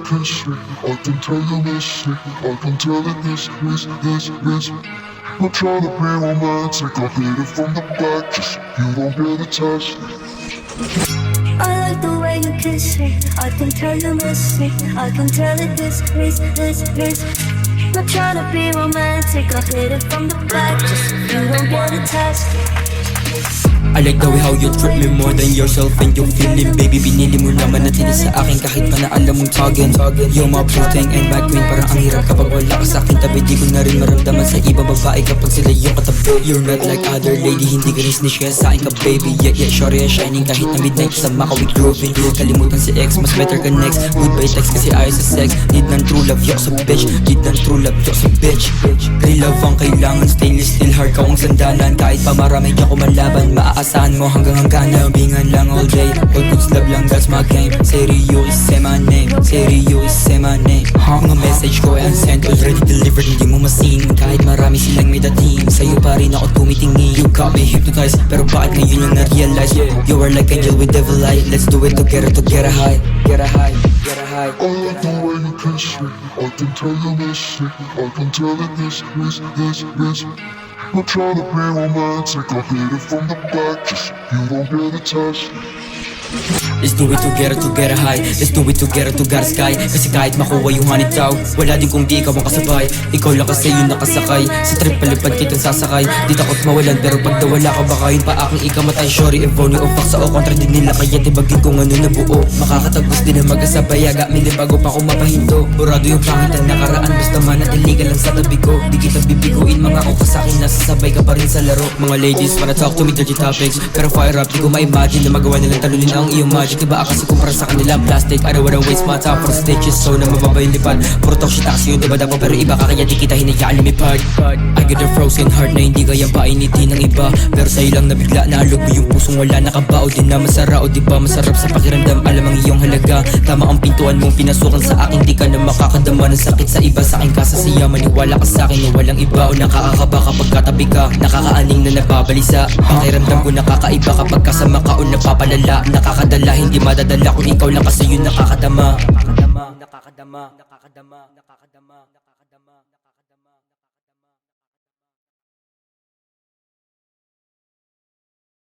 kiss me, I can tell you miss me, I can tell it this. Not trying to be romantic, I hit it from the back, just you don't get attached. I like the way you kiss me, I can tell you miss me, I can tell it this. Not trying to be romantic, I hit it from the back, just you don't get attached. I like the way how you treat me more than yourself and your feeling. Baby, binili mo naman at sa akin kahit pa na alam mong tagin. You're my puting and my queen, parang ang hirap kapag wala ka sa akin tabi. Di ko na rin maramdaman sa iba babae kapag sila yung katabi. You're not like other lady, hindi ka rin snitch kaya sa akin ka baby. Yeah, shorty and shining kahit na midnight kasama ka we grooving. Kalimutan si ex, mas better ka next. Goodbye text kasi ayaw sa sex. Need ng true love, yok sa bitch. Need ng true love, yok sa bitch. Real love ang kailangan, stainless steel heart ka ang sandalan. Kahit pa marami di ako malaban, maaasahan mo hanggang hangganan. Bingan lang all day, all goods love lang, that's my game. Seryo is say my name, seryo is say my name. Mga message ko ay unsent, already delivered, hindi mo masin. Kahit marami silang may dating, sa'yo pa rin ako tumitingin. You got me hypnotized, pero bakit ngayon lang na-realize? You are like angel with devil eye, let's do it together to get a high. Get a high, get a high. I like the way you kiss me, I can tell you miss me, I can tell it this. Not trying to be romantic, I hit it from the back, just you don't get attached. Let's do it together to get a high. Let's do it together to get a sky. Kasi kahit makuha yung honey tao, wala din kung di ikaw ang kasabay. Ikaw lang kasi yung nakasakay, sa trip palipad kitang sasakay. Di takot mawalan pero pag nawala ka baka yun pa aking ikamatay. Shorty and phony o faksa o kontra din nila kaya tibagin kung ano na buo. Makakatagos din ang mag-asabay, aga bago pa kung mapahinto. Burado yung pangit ang nakaraan, basta manatili ka lang sa tabi ko. Di kita bibiguin mga ko kasakin, nasasabay ka pa rin sa laro. Mga ladies wanna talk to me dirty topics, pero fire up di ko ma-imagine na magawa nilang talunin ang iyong magic. Diba kasi kumpara sa kanila plastic, I don't wanna waste my time for stages. So na mababa yung lipad, puro talk shit kasi yung diba dapat. Pero iba ka kaya di kita hinayaan lumipad. I get a frozen heart na hindi kayang painitin ng iba, pero sa'yo lang nabigla na alog mo yung pusong wala nakabao. Di na masara o diba masarap sa pakiramdam, alam ang iyong halaga. Tama ang pintuan mong pinasukan sa akin, di ka na makakadama ng sakit sa iba. Sa akin ka sasiya, maniwala ka sa akin na walang iba. O nakakakaba kapag katabi ka, nakakaaning na nababalisa. Pakiramdam ko nakakaiba kapag kasama ka o napapalala. Nakakadala, hindi madadala kung ikaw lang kasi yun nakakadama.